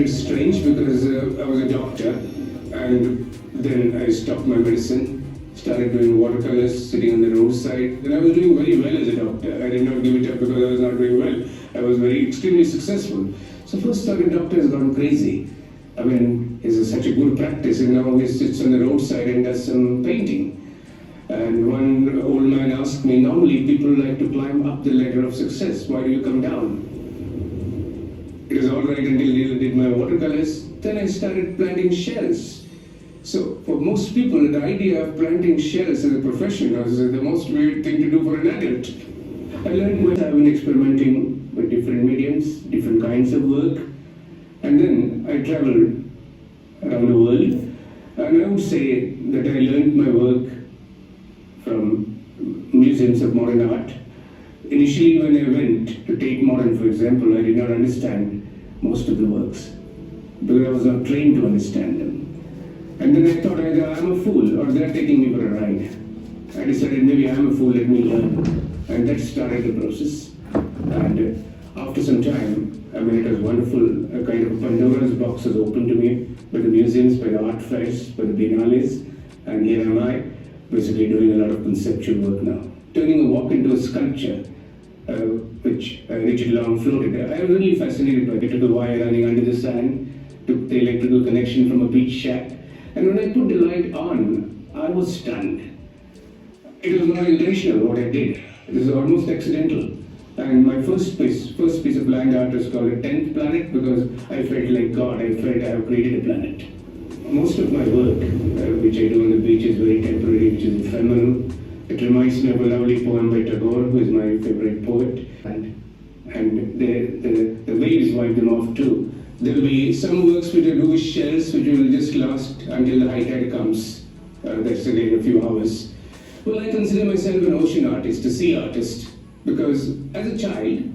bit strange because I was a doctor, and then I stopped my medicine, started doing watercolors, sitting on the roadside. Then I was doing very well as a doctor. I did not give it up because I was not doing well. I was extremely successful. So first thought, a doctor has gone crazy. I mean, it's such a good practice, and now he sits on the roadside and does some painting. And one old man asked me, normally people like to climb up the ladder of success. Why do you come down? It was all right until I did my watercolors. Then I started planting shells. So for most people, the idea of planting shells as a profession was the most weird thing to do for an adult. I learned what I've been experimenting with different mediums, different kinds of work. And then I traveled around the world. And I would say that I learned my work from museums of modern art. Initially, when I went to Tate Modern, for example, I did not understand most of the works because I was not trained to understand them. And then I thought either I'm a fool or they're taking me for a ride. I decided maybe I'm a fool, let me learn. And that started the process. And after some time, I mean, it was wonderful. A kind of Pandora's box was opened to me by the museums, by the art fairs, by the biennales. And here am I, basically doing a lot of conceptual work now. Turning a walk into a sculpture, which Richard Long floated. I was really fascinated by it. I took a wire running under the sand, took the electrical connection from a beach shack, and when I put the light on, I was stunned. It was not intentional what I did. It was almost accidental. And my first piece of land art was called a 10th planet because I felt like God. I felt I have created a planet. Most of my work, which I do on the beach, is very temporary, which is ephemeral. It reminds me of a lovely poem by Tagore, who is my favorite poet. And the waves wipe them off too. There will be some works which I do with shells, which will just last until the high tide comes. That's again a few hours. Well, I consider myself an ocean artist, a sea artist, because as a child,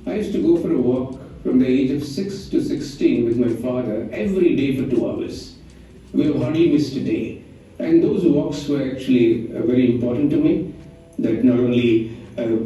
I used to go for a walk from the age of 6 to 16 with my father every day for 2 hours. We have hardly missed a day. And those walks were actually very important to me, that not only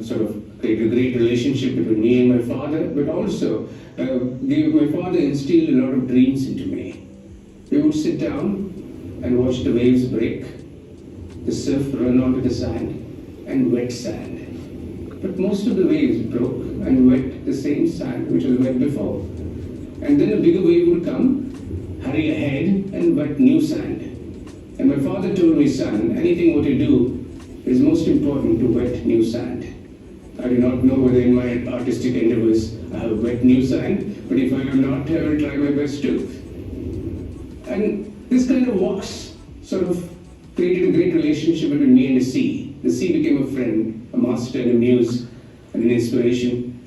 sort of created a great relationship between me and my father, but also my father instilled a lot of dreams into me. We would sit down and watch the waves break, the surf run onto the sand, and wet sand. But most of the waves broke and wet the same sand which was wet before. And then a bigger wave would come, hurry ahead, and wet new sand. And my father told me, son, anything what you do is most important to wet new sand. I do not know whether in my artistic endeavors I have wet new sand, but if I am not, I will try my best to. And this kind of walks sort of created a great relationship between me and the sea. The sea became a friend, a master and a muse and an inspiration.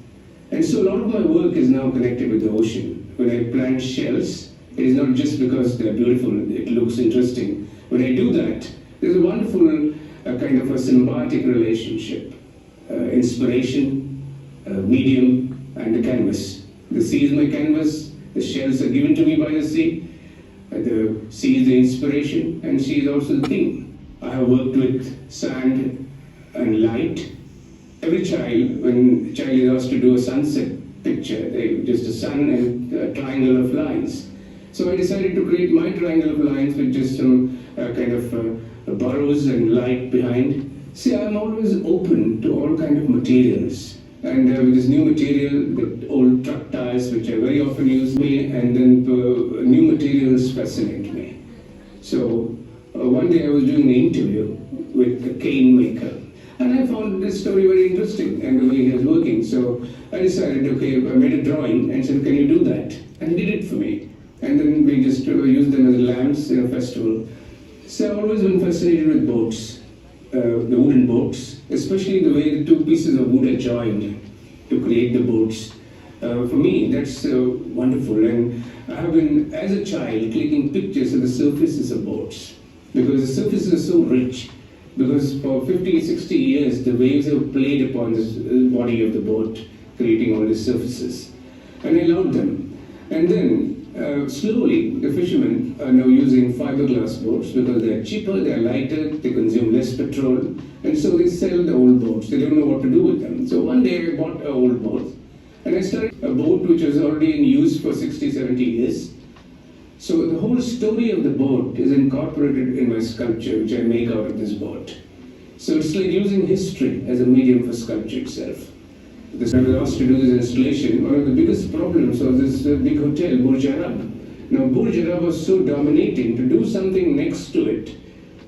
And so a lot of my work is now connected with the ocean. When I plant shells, it is not just because they're beautiful, it looks interesting. When I do that, there's a wonderful kind of a symbiotic relationship. Inspiration, medium, and the canvas. The sea is my canvas, the shells are given to me by the sea. The sea is the inspiration, and sea is also the theme. I have worked with sand and light. Every child, when a child is asked to do a sunset picture, just a sun and a triangle of lines. So I decided to create my triangle of lines with just some kind of burrows and light behind. See, I'm always open to all kind of materials. And with this new material, the old truck tires, which I very often use me, and then new materials fascinate me. So one day I was doing an interview with a cane maker, and I found this story very interesting and the way he was working. So I decided, okay, I made a drawing and said, can you do that? And he did it for me. And then we just used them as lamps in a festival. So I've always been fascinated with boats. The wooden boats, especially the way the two pieces of wood are joined to create the boats. For me, that's wonderful. And I have been, as a child, clicking pictures of the surfaces of boats because the surfaces are so rich. Because for 50, 60 years, the waves have played upon the body of the boat, creating all these surfaces. And I loved them. And then slowly, the fishermen are now using fiberglass boats because they are cheaper, they are lighter, they consume less petrol, and so they sell the old boats. They don't know what to do with them. So one day I bought an old boat, And I started a boat which was already in use for 60, 70 years. So the whole story of the boat is incorporated in my sculpture, which I make out of this boat. So it's like using history as a medium for sculpture itself. This I was asked to do this installation. One of the biggest problems was this big hotel, Burj Arab. Now Burj Arab was so dominating. To do something next to it,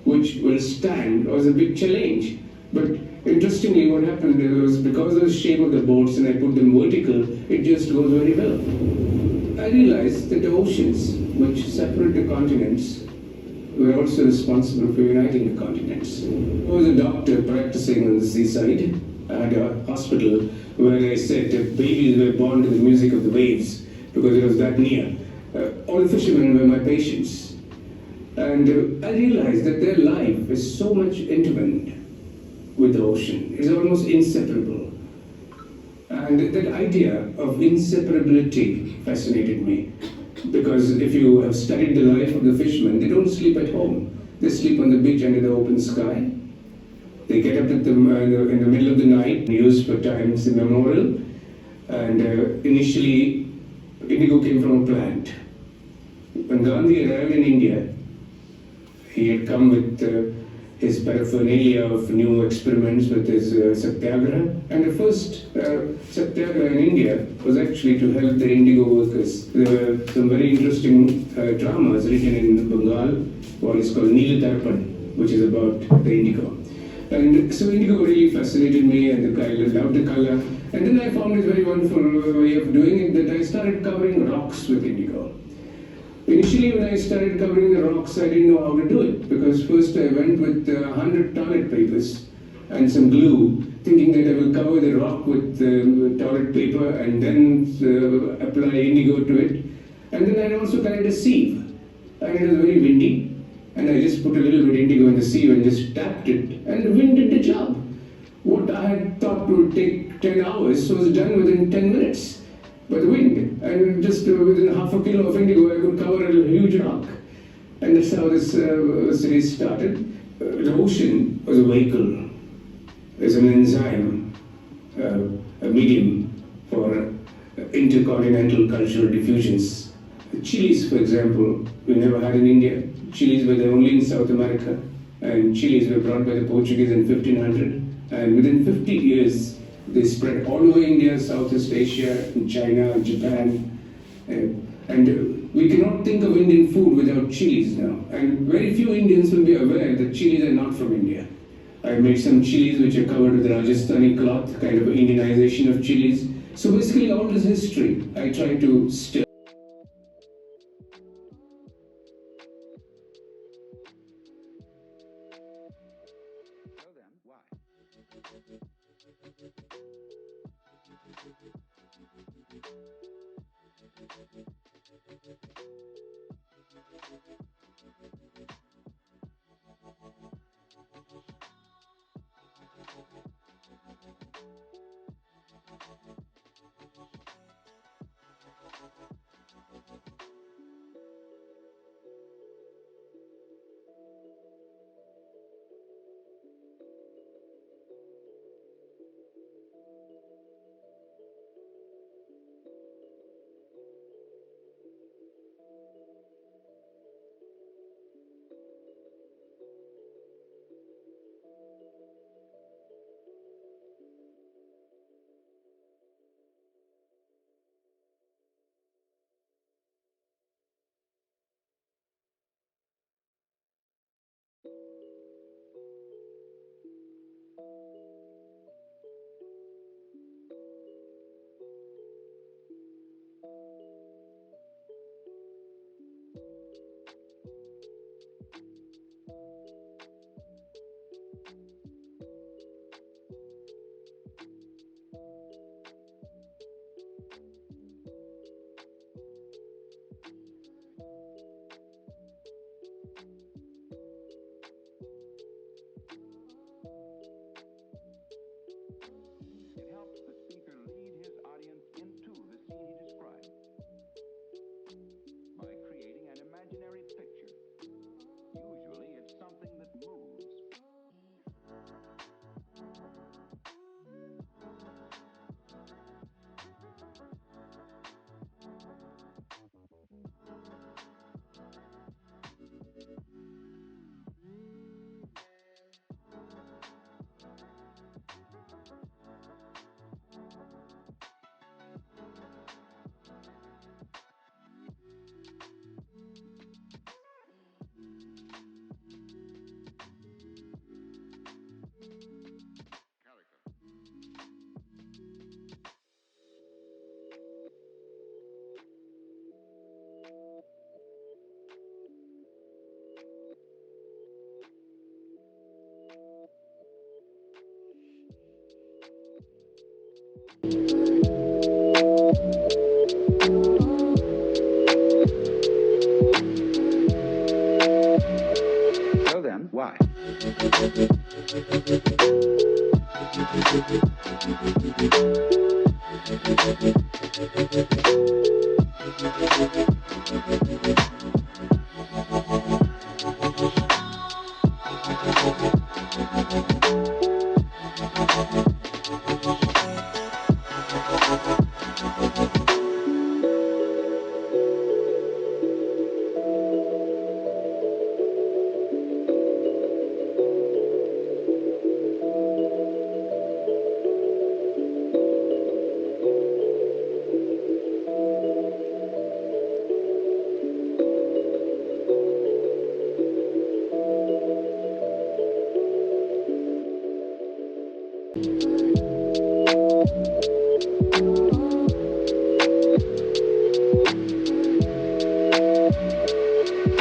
which will stand, was a big challenge. But interestingly, what happened was because of the shape of the boats and I put them vertical, it just goes very well. I realized that the oceans, which separate the continents, were also responsible for uniting the continents. I was a doctor practicing on the seaside. I had a hospital where I said that babies were born to the music of the waves because it was that near. All the fishermen were my patients. And I realized that their life is so much intertwined with the ocean. It's almost inseparable. And that idea of inseparability fascinated me. Because if you have studied the life of the fishermen, they don't sleep at home. They sleep on the beach under the open sky. They get up in the middle of the night, used for times immemorial. And initially, indigo came from a plant. When Gandhi arrived in India, he had come with his paraphernalia of new experiments with his satyagraha. And the first satyagraha in India was actually to help the indigo workers. There were some very interesting dramas written in Bengal. One is called Neela Darpan, which is about the indigo. And so indigo really fascinated me, and I loved the color. And then I found this very wonderful way of doing it, that I started covering rocks with indigo. Initially, when I started covering the rocks, I didn't know how to do it, because first I went with 100 toilet papers and some glue, thinking that I will cover the rock with toilet paper and then apply indigo to it. And then I also carried a sieve, and it was very windy. And I just put a little bit indigo in the sieve and just tapped it, and the wind did the job. What I had thought would take 10 hours was done within 10 minutes by the wind. And just within half a kilo of indigo, I could cover a huge rock. And that's how this series started. The ocean was a vehicle, as an enzyme, a medium for intercontinental cultural diffusions. Chilies, for example, we never had in India. Chilies were there only in South America, and chilies were brought by the Portuguese in 1500. And within 50 years, they spread all over India, Southeast Asia, China, Japan. And we cannot think of Indian food without chilies now. And very few Indians will be aware that chilies are not from India. I made some chilies which are covered with Rajasthani cloth, kind of Indianization of chilies. So basically all this history, I try to stir.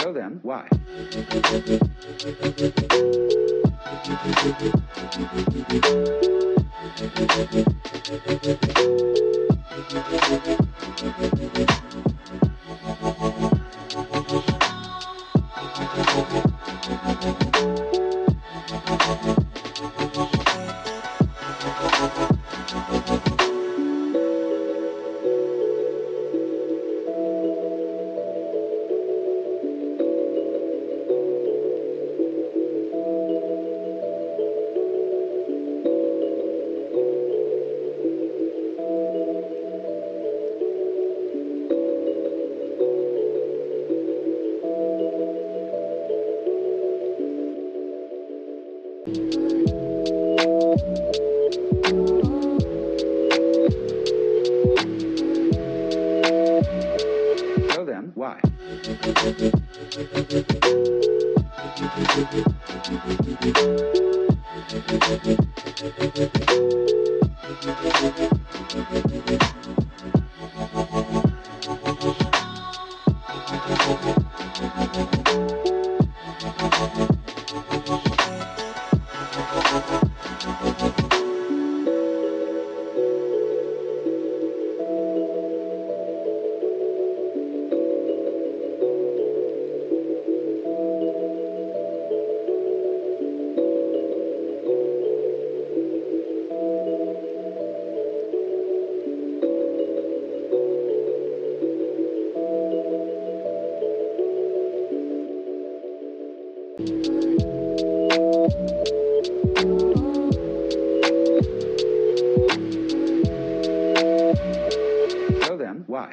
So then, why? So then, why? So then, why?